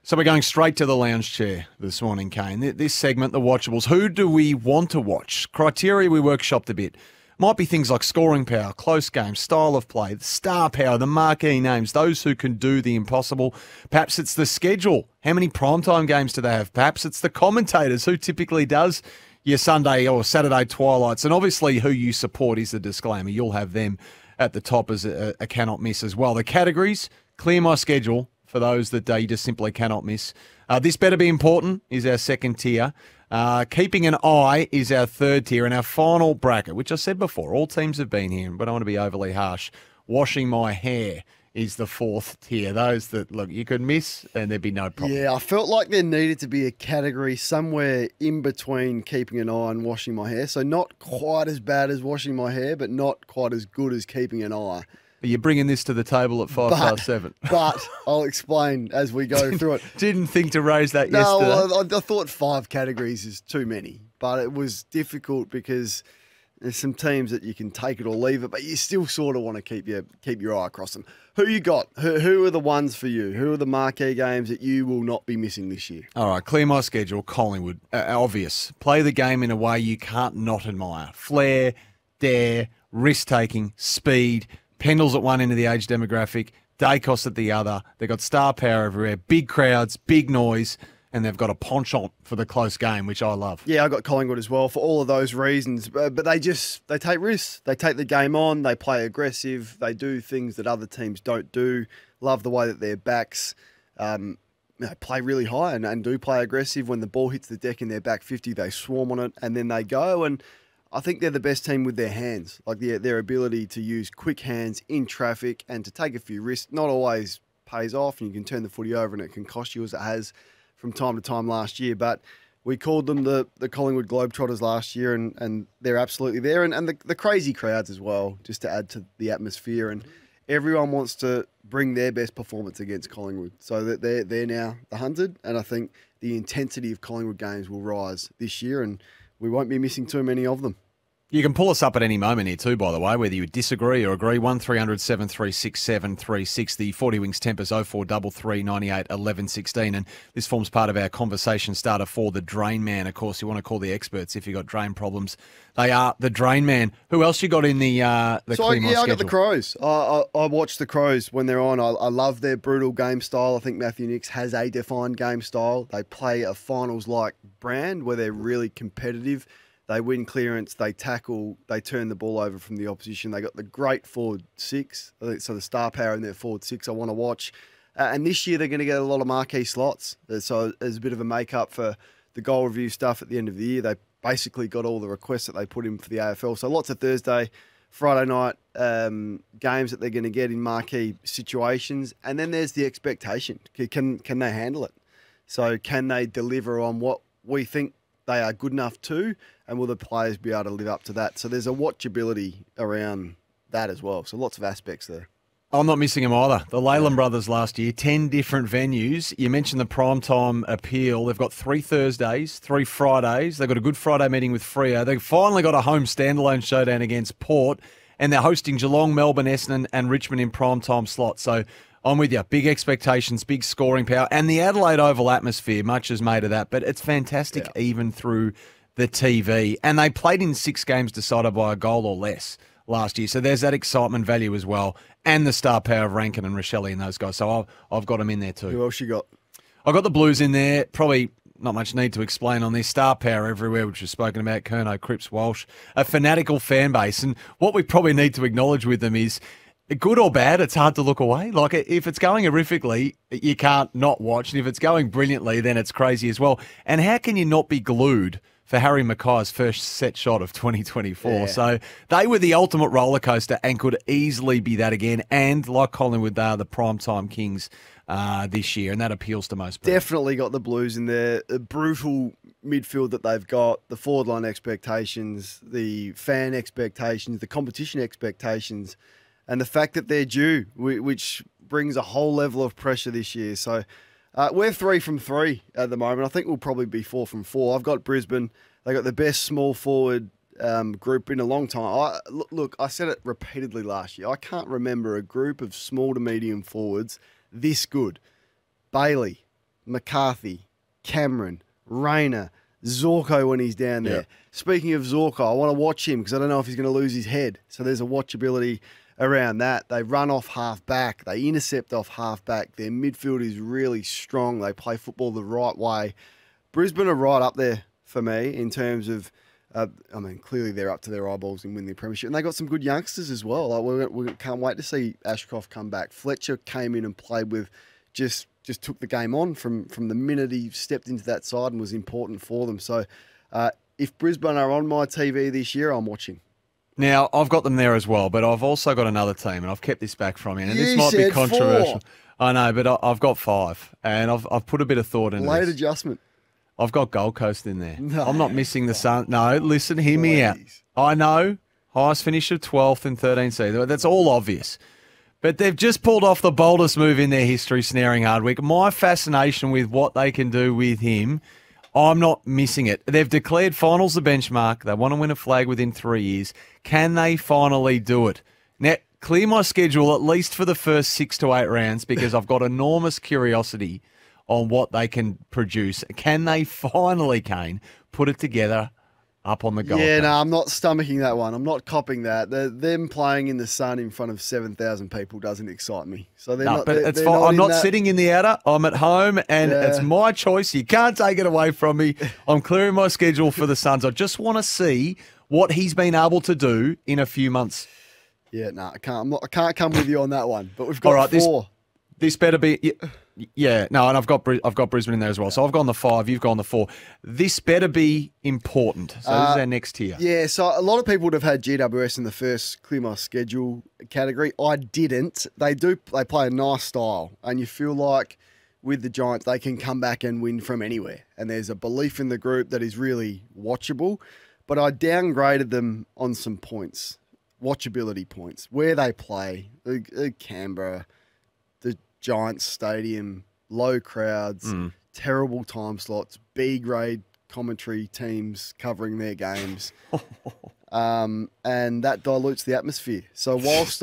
So we're going straight to the lounge chair this morning, Kane. This segment, the Watchables. Who do we want to watch? Criteria we workshopped a bit. Might be things like scoring power, close games, style of play, the star power, the marquee names, those who can do the impossible. Perhaps it's the schedule. How many primetime games do they have? Perhaps it's the commentators. Who typically does your Sunday or Saturday twilights? And obviously who you support is the disclaimer. You'll have them at the top as a cannot miss as well. The categories, clear my schedule. For those that you just simply cannot miss. This better be important is our second tier. Keeping an eye is our third tier. And our final bracket, which I said before, all teams have been here, but I don't want to be overly harsh. Washing my hair is the fourth tier. Those that, look, you could miss and there'd be no problem. Yeah, I felt like there needed to be a category somewhere in between keeping an eye and washing my hair. So not quite as bad as washing my hair, but not quite as good as keeping an eye. You're bringing this to the table at 7:05. But I'll explain as we go through it. Didn't think to raise that yesterday. No, I thought 5 categories is too many, but it was difficult because there's some teams that you can take it or leave it, but you still sort of want to keep your eye across them. Who you got? Who are the ones for you? Who are the marquee games that you will not be missing this year? All right, clear my schedule. Collingwood, obvious. Play the game in a way you can't not admire. Flair, dare, risk-taking, speed. Pendles at one end of the age demographic, Dacos at the other. They've got star power everywhere, big crowds, big noise, and they've got a penchant for the close game, which I love. Yeah, I got Collingwood as well for all of those reasons. But they take risks. They take the game on. They play aggressive. They do things that other teams don't do. Love the way that their backs play really high and do play aggressive. When the ball hits the deck in their back 50, they swarm on it and then they go. And I think they're the best team with their hands, like their ability to use quick hands in traffic and to take a few risks. Not always pays off, and you can turn the footy over and it can cost you, as it has from time to time last year. But we called them the Collingwood Globetrotters last year, and they're absolutely there. And the crazy crowds as well, just to add to the atmosphere. And everyone wants to bring their best performance against Collingwood. So that they're now the 100, and I think the intensity of Collingwood games will rise this year, and we won't be missing too many of them. You can pull us up at any moment here too, by the way, whether you disagree or agree. 1300 736 736. The 40 Wings Tempest 0433 98 11 16. And this forms part of our conversation starter for the Drain Man. Of course, you want to call the experts if you've got drain problems. They are the Drain Man. Who else you got in the Clear I got the Crows. I watch the Crows when they're on. I love their brutal game style. I think Matthew Nicks has a defined game style. They play a finals-like brand where they're really competitive. They win clearance, they tackle, they turn the ball over from the opposition. They got the great forward 6, so the star power in their forward 6 I want to watch. And this year they're going to get a lot of marquee slots. So there's a bit of a make-up for the goal review stuff at the end of the year. They basically got all the requests that they put in for the AFL. So lots of Thursday, Friday night games that they're going to get in marquee situations. And then there's the expectation. Can they handle it? So can they deliver on what we think they are good enough to, and will the players be able to live up to that? So there's a watchability around that as well. So lots of aspects there. I'm not missing them either. The Leyland brothers last year, 10 different venues. You mentioned the primetime appeal. They've got 3 Thursdays, 3 Fridays. They've got a Good Friday meeting with Freo. They've finally got a home standalone showdown against Port, and they're hosting Geelong, Melbourne, Essendon and Richmond in primetime slots. So I'm with you. Big expectations, big scoring power, and the Adelaide Oval atmosphere, much is made of that, but it's fantastic even through the TV. And they played in 6 games decided by a goal or less last year. So there's that excitement value as well, and the star power of Rankin and Rochelle and those guys. So I've got them in there too. Who else you got? I've got the Blues in there. Probably not much need to explain on this. Star power everywhere, which was spoken about. Kerno, Cripps, Walsh. A fanatical fan base. And what we probably need to acknowledge with them is, good or bad, it's hard to look away. Like, if it's going horrifically, you can't not watch. And if it's going brilliantly, then it's crazy as well. And how can you not be glued for Harry Mackay's first set shot of 2024? Yeah. So they were the ultimate roller coaster and could easily be that again. And like Collingwood, they are the primetime kings this year, and that appeals to most people. Definitely got the Blues in there. The brutal midfield that they've got, the forward line expectations, the fan expectations, the competition expectations, and the fact that they're due, which brings a whole level of pressure this year. So we're 3 from 3 at the moment. I think we'll probably be 4 from 4. I've got Brisbane. They got the best small forward group in a long time. Look, I said it repeatedly last year. I can't remember a group of small to medium forwards this good. Bailey, McCarthy, Cameron, Rayner, Zorko when he's down there. Yeah. Speaking of Zorko, I want to watch him because I don't know if he's going to lose his head. So there's a watchability around that. They run off half back. They intercept off half back. Their midfield is really strong. They play football the right way. Brisbane are right up there for me in terms of, clearly they're up to their eyeballs in winning the premiership. And they got some good youngsters as well. Like we can't wait to see Ashcroft come back. Fletcher came in and played with, just took the game on from the minute he stepped into that side and was important for them. So if Brisbane are on my TV this year, I'm watching. Now, I've got them there as well, but I've also got another team, and I've kept this back from you. And You this might be said controversial. 4. I know, but I've got 5, and I've put a bit of thought into Late this. adjustment. I've got Gold Coast in there. No. I'm not missing the Sun. No, listen, hear me out. Please. I know, highest finish of 12th in 13 seasons. That's all obvious. But they've just pulled off the boldest move in their history, snaring Hardwick. My fascination with what they can do with him, I'm not missing it. They've declared finals the benchmark. They want to win a flag within 3 years. Can they finally do it? Now, clear my schedule at least for the first 6 to 8 rounds because I've got enormous curiosity on what they can produce. Can they finally, Kane, put it together up on the Gold Yeah, Coast? no, I'm not stomaching that one. I'm not copping that. Them playing in the sun in front of 7,000 people doesn't excite me. So they're No, not. but it's they're fine. I'm in not that- sitting in the outer. I'm at home, and Yeah. it's my choice. You can't take it away from me. I'm clearing my schedule for the Suns. I just want to see what he's been able to do in a few months. Yeah, no, I can't. I can't come with you on that one. But we've got All right, 4. This better be. Yeah, no, and I've got Brisbane in there as well. So I've gone the 5. You've gone the 4. This better be important. So this is our next tier. Yeah, so a lot of people would have had GWS in the first clear my schedule category. I didn't. They play a nice style, and you feel like with the Giants they can come back and win from anywhere. And there's a belief in the group that is really watchable. But I downgraded them on some points, watchability points, where they play, Canberra, the Giants Stadium, low crowds, terrible time slots, B-grade commentary teams covering their games. And that dilutes the atmosphere. So whilst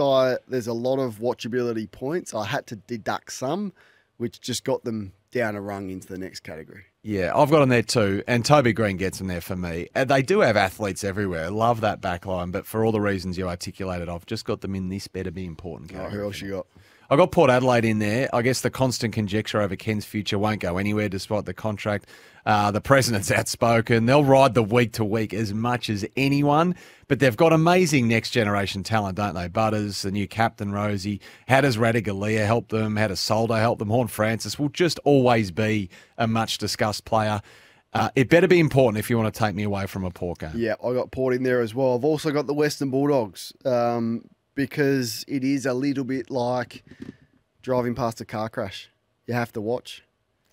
there's a lot of watchability points, I had to deduct some, which just got them down a rung into the next category. Yeah, I've got them there too, and Toby Green gets them there for me. And they do have athletes everywhere. Love that back line, but for all the reasons you articulated, I've just got them in this better be important All right, category. who else you got? I got Port Adelaide in there. I guess the constant conjecture over Ken's future won't go anywhere despite the contract. The president's outspoken. They'll ride the week to week as much as anyone, but they've got amazing next generation talent, don't they? Butters, the new captain, Rosie. How does Radigalia help them? How does Soldo help them? Horn Francis will just always be a much discussed player. It better be important if you want to take me away from a Port game. Yeah, I got Port in there as well. I've also got the Western Bulldogs because it is a little bit like driving past a car crash. You have to watch.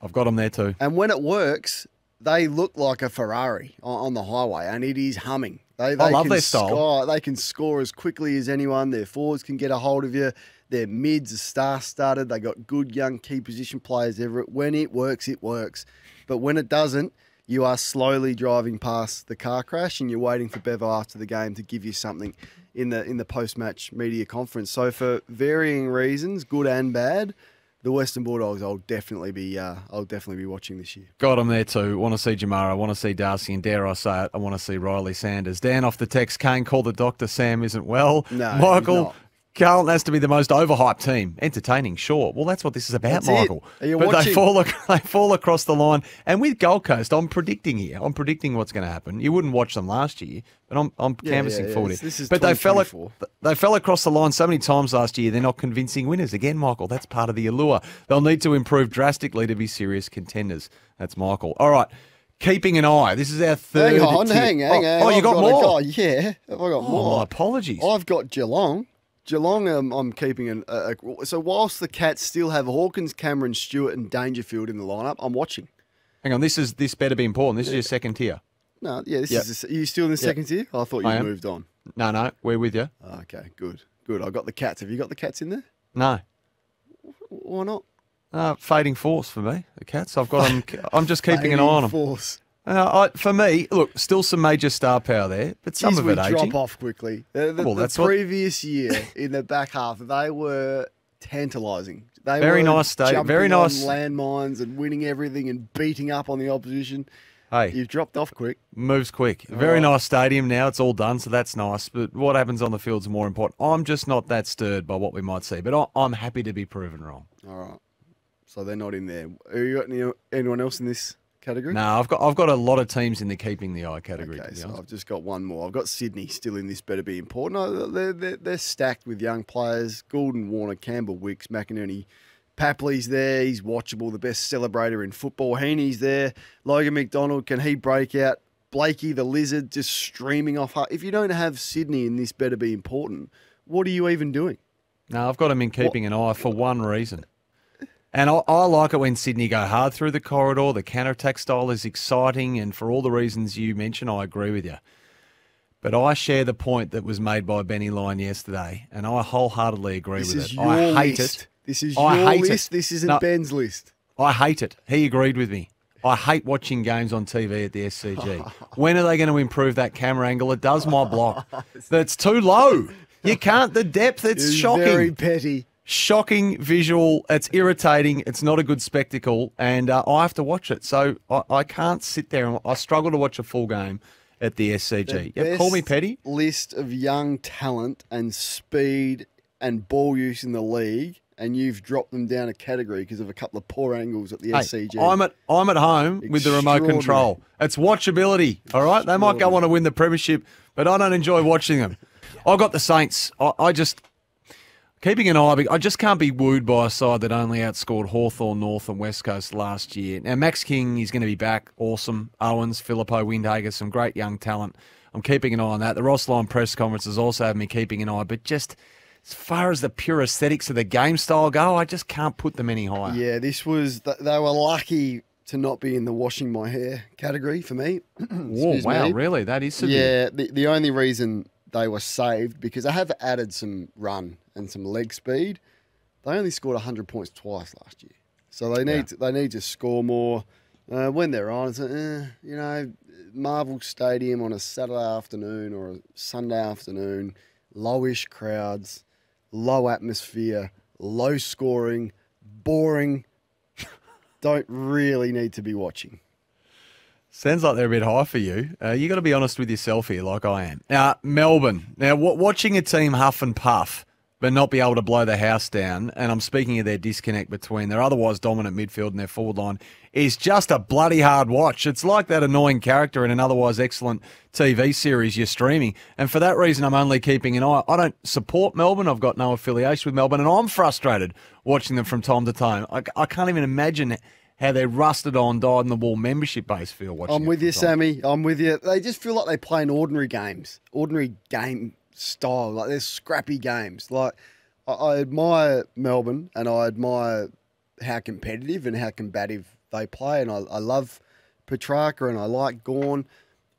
I've got them there too. And when it works, they look like a Ferrari on the highway, and it is humming. They love can their style. They can score as quickly as anyone. Their forwards can get a hold of you. Their mids are star-studded. They got good young key position players everywhere. When it works, it works. But when it doesn't, you are slowly driving past the car crash, and you're waiting for Bevo after the game to give you something in the post-match media conference. So for varying reasons, good and bad, the Western Bulldogs I'll definitely be watching this year. Got them there too. Want to see Jamara, want to see Darcy, and dare I say it, I want to see Riley Sanders. Dan off the text, Kane, call the doctor, Sam isn't well. No, he's Michael, not. Carlton has to be the most overhyped team. Entertaining, sure. Well, that's what this is about, That's it. Michael. Are you but watching? they fall across the line. And with Gold Coast, I'm predicting here. I'm predicting what's going to happen. You wouldn't watch them last year, but I'm canvassing forward here. This is but they fell 2024. across the line so many times last year, they're not convincing winners. Again, Michael, that's part of the allure. They'll need to improve drastically to be serious contenders. That's Michael. All right. Keeping an eye. This is our third Hang on, tier. hang on. Oh, you I've got more? Oh, yeah, have I got Oh, more? my apologies. I've got Geelong. Geelong, I'm keeping so whilst the Cats still have Hawkins, Cameron, Stewart, and Dangerfield in the lineup, I'm watching. Hang on, this better be important. This is your second tier. No, yeah, Yep. are you still in the second tier? I thought you I am. moved on. No, we're with you. Okay, good. I got the Cats. Have you got the Cats in there? No. Why not? Fading force for me, the Cats. I've got them. I'm just keeping an eye on them. Force. For me, look, still some major star power there, but some Jeez, of it we aging. drop off quickly. The Well, that's what- previous year in the back half, they were tantalising. They Very were nice stadium. jumping Very on nice. landmines and winning everything and beating up on the opposition. Hey, You've dropped off quick. moves quick. Very nice stadium now. It's all done, so that's nice. But what happens on the field's more important. I'm just not that stirred by what we might see, but I'm happy to be proven wrong. All right. So they're not in there. Have you got anyone else in this category? No, I've got a lot of teams in the keeping the eye category. Okay, To be so honest. I've just got one more. I've got Sydney still in this better be important. No, they're stacked with young players. Goulden, Warner, Campbell, Wicks, McInerney. Papley's there. He's watchable, the best celebrator in football. Heaney's there. Logan McDonald, can he break out? Blakey, the lizard, just streaming off. If you don't have Sydney in this better be important, what are you even doing? No, I've got them in keeping an eye for one reason. And I like it when Sydney go hard through the corridor. The counter-attack style is exciting, and for all the reasons you mentioned, I agree with you. But I share the point that was made by Benny Lyon yesterday, and I wholeheartly agree with it. I hate it. This is your list. This isn't Ben's list. I hate it. He agreed with me. I hate watching games on TV at the SCG. When are they going to improve that camera angle? It does my block. That's too low. You can't. The depth, it's shocking. Very petty. Shocking visual. It's irritating. It's not a good spectacle, and I have to watch it. So I can't sit there, and I struggle to watch a full game at the SCG. Yeah, call me petty. List of young talent and speed and ball use in the league, and you've dropped them down a category because of a couple of poor angles at the SCG. I'm at home with the remote control. It's watchability, all right? They might go on to win the premiership, but I don't enjoy watching them. I've got the Saints. I just... Keeping an eye, I just can't be wooed by a side that only outscored Hawthorn North and West Coast last year. Now, Max King is going to be back. Awesome. Owens, Filippo, Windhager, some great young talent. I'm keeping an eye on that. The Ross Lyon press conferences also have me keeping an eye, but just as far as the pure aesthetics of the game style go, I just can't put them any higher. Yeah, this was... They were lucky to not be in the washing my hair category for me. Whoa, wow, really? That is severe. Yeah, the only reason they were saved, because they have added some run and some leg speed. They only scored 100 points twice last year. So they need to score more. When they're on, it's Marvel Stadium on a Saturday afternoon or a Sunday afternoon, lowish crowds, low atmosphere, low scoring, boring. Don't really need to be watching. Sounds like they're a bit high for you. You got to be honest with yourself here, like I am. Now, Melbourne. Now, watching a team huff and puff, but not be able to blow the house down, and I'm speaking of their disconnect between their otherwise dominant midfield and their forward line, is just a bloody hard watch. It's like that annoying character in an otherwise excellent TV series you're streaming, and for that reason, I'm only keeping an eye. I don't support Melbourne. I've got no affiliation with Melbourne, and I'm frustrated watching them from time to time. I can't even imagine how their rusted on, dyed-in-the-wall membership base feel watching. I'm with you, Sammy. I'm with you. They just feel like they play in ordinary games, ordinary game style. Like they're scrappy games. Like I admire Melbourne, and I admire how competitive and how combative they play. And I love Petrarca, and I like Gawn,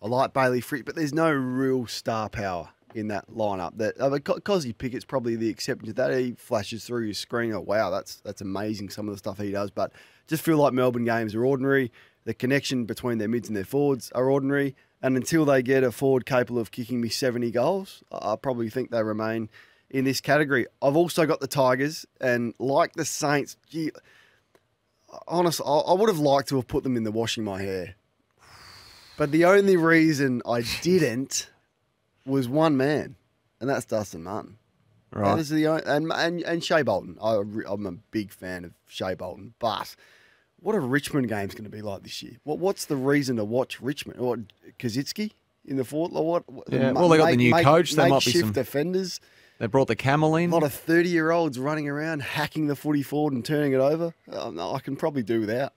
I like Bailey Frick, but there's no real star power in that lineup. That Cosy Pickett's probably the exception to that. He flashes through your screen. Oh wow, that's amazing. Some of the stuff he does, but just feel like Melbourne games are ordinary. The connection between their mids and their forwards are ordinary. And until they get a forward capable of kicking me 70 goals, I probably think they remain in this category. I've also got the Tigers, and like the Saints, honestly, I would have liked to have put them in the washing my hair. But the only reason I didn't was one man, and that's Dustin Martin. Right. That is the only, and Shea Bolton. I'm a big fan of Shea Bolton, but what are Richmond games going to be like this year? What's the reason to watch Richmond? Or Kaczynski in the forward? Yeah, well, they got the new coach. There might be some defenders. They brought the camel in. A lot of 30-year-olds running around, hacking the footy forward and turning it over. No, I can probably do without.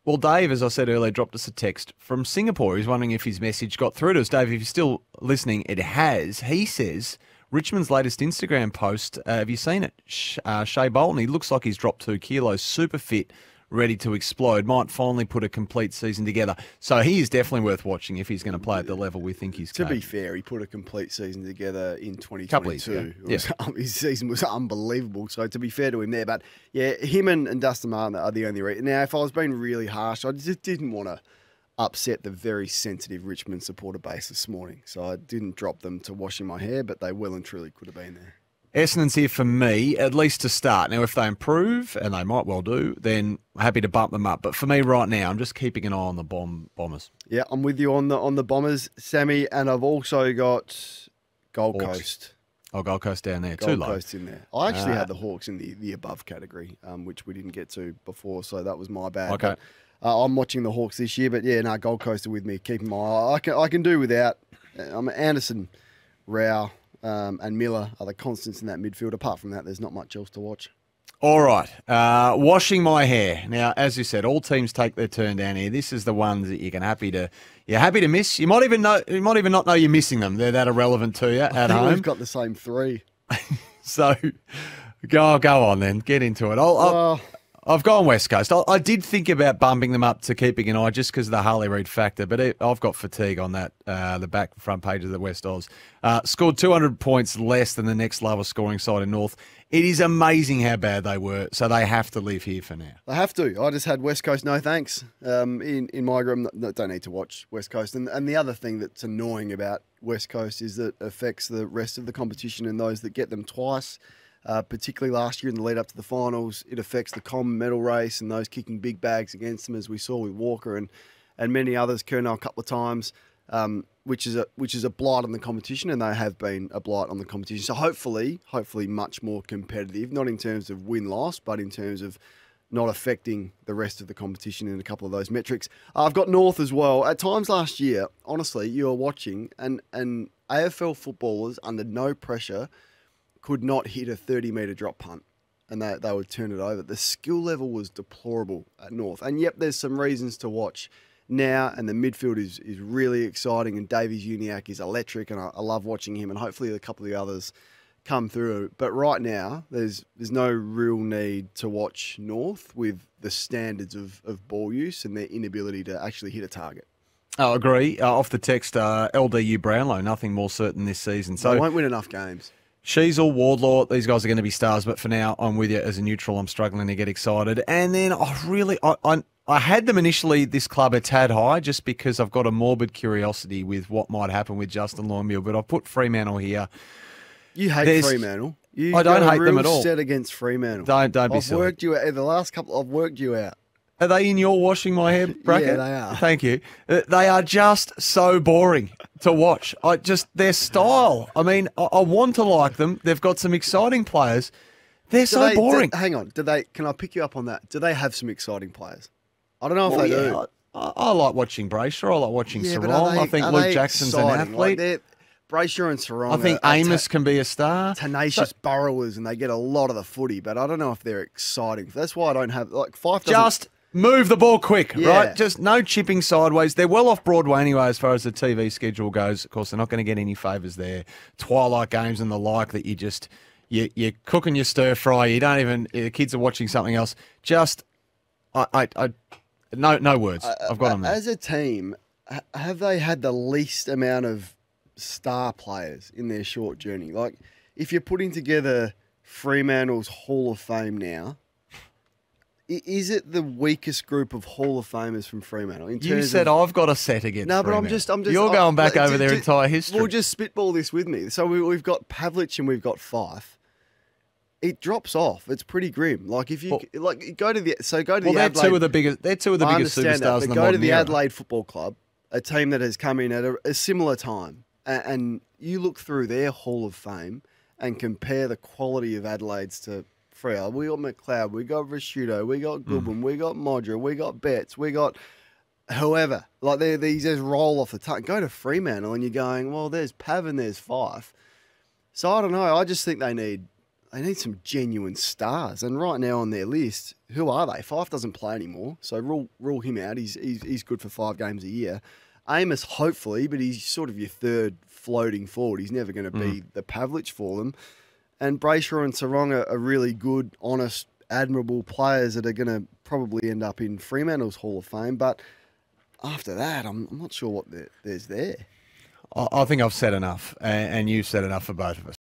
Well, Dave, as I said earlier, dropped us a text from Singapore. He's wondering if his message got through to us. Dave, if you're still listening, it has. He says Richmond's latest Instagram post, have you seen it? Shea Bolton, he looks like he's dropped 2 kilos, super fit, ready to explode, might finally put a complete season together. So he is definitely worth watching if he's going to play at the level we think he's capable. To be fair, he put a complete season together in 2022. Couple of years ago. His season was unbelievable. So to be fair to him there, but yeah, him and Dustin Martin are the only reason. Now, if I was being really harsh, I just didn't want to upset the very sensitive Richmond supporter base this morning. So I didn't drop them to washing my hair, but they well and truly could have been there. Essendon's here for me, at least to start. Now, if they improve, and they might well do, then happy to bump them up. But for me right now, I'm just keeping an eye on the Bombers. Yeah, I'm with you on the Bombers, Sammy, and I've also got Gold Hawks. Coast. Oh, Gold Coast down there, too Gold low. Coast in there. I actually had the Hawks in the above category, which we didn't get to before, so that was my bad. Okay. But, I'm watching the Hawks this year, but yeah, no, Gold Coast are with me. Keeping my eye. I can do without. Anderson, Rao, and Miller are the constants in that midfield. Apart from that, there's not much else to watch. All right. Washing my hair. Now, as you said, all teams take their turn down here. This is the ones that you're happy to miss. You might even not know you're missing them. They're that irrelevant to you at home. We've got the same three. So go on then. Get into it. I've gone West Coast. I did think about bumping them up to keeping an eye just because of the Harley Reid factor, but I've got fatigue on that, the back front page of the West Oz. Scored 200 points less than the next lowest scoring side in North. It is amazing how bad they were, so they have to live here for now. They have to. I just had West Coast, no thanks. In my room, don't need to watch West Coast. And the other thing that's annoying about West Coast is that it affects the rest of the competition and those that get them twice. Particularly last year in the lead up to the finals, it affects the common medal race and those kicking big bags against them, as we saw with Walker and many others, Curnow a couple of times, which is a blight on the competition, and they have been a blight on the competition. So hopefully much more competitive, not in terms of win-loss, but in terms of not affecting the rest of the competition in a couple of those metrics. I've got North as well. At times last year, honestly, you were watching and AFL footballers under no pressure could not hit a 30-metre drop punt, and they would turn it over. The skill level was deplorable at North. And, yep, there's some reasons to watch now, and the midfield is really exciting, and Davies Uniacke is electric, and I love watching him, and hopefully a couple of the others come through. But right now, there's no real need to watch North with the standards of ball use and their inability to actually hit a target. I agree. Off the text, LDU Brownlow, nothing more certain this season. So they won't win enough games. Sheasel, Wardlaw, these guys are going to be stars, but for now, I'm with you as a neutral. I'm struggling to get excited. And then I had them initially, this club, a tad high, just because I've got a morbid curiosity with what might happen with Justin Longmuir, but I've put Fremantle here. You hate Fremantle. I don't hate them at all. Set against Fremantle. Don't be I've silly. worked you out. The last couple, I've worked you out. Are they in your washing my hair bracket? Yeah, they are. Thank you. They are just so boring to watch. Their style. I mean, I want to like them. They've got some exciting players. They're so boring. Hang on. Can I pick you up on that? Do they have some exciting players? I don't know if they do. I like watching Brayshaw. I like watching Sarong. I think are Luke they Jackson's exciting? an athlete. Brayshaw and Sarong. I think Amos can be a star. Tenacious burrowers, and they get a lot of the footy, but I don't know if they're exciting. That's why I don't have Fife. Just move the ball quick, Yeah. right? Just no chipping sideways. They're well off Broadway anyway as far as the TV schedule goes. Of course, they're not going to get any favours there. Twilight games and the like that you're cooking your stir fry. You don't even, the kids are watching something else. Just, no words. I've got them there. As a team, have they had the least amount of star players in their short journey? Like, if you're putting together Fremantle's Hall of Fame now, is it the weakest group of Hall of Famers from Fremantle? You said I've got a set against Fremantle. I'm just. You're going back over their entire history. We'll just spitball this with me. So we've got Pavlich and we've got Fife. It drops off. It's pretty grim. Like if you go to the Adelaide. They're two of the biggest. They're two of the biggest superstars in the modern era. Go to the Adelaide Football Club, a team that has come in at a similar time, and you look through their Hall of Fame and compare the quality of Adelaide's to Freo. We got McLeod, we got Rashudo, we got Goodwin, we got Modra, we got Betts, we got whoever. Like these just roll off the tongue. Go to Fremantle and you're going, well, there's Pav and there's Fife. So I don't know. I just think they need some genuine stars. And right now on their list, who are they? Fife doesn't play anymore, so rule him out. He's good for 5 games a year. Amos, hopefully, but he's sort of your third floating forward. He's never going to be the Pavlich for them. And Brayshaw and Sarong are really good, honest, admirable players that are going to probably end up in Fremantle's Hall of Fame. But after that, I'm not sure what there's there. I think I've said enough, and you've said enough for both of us.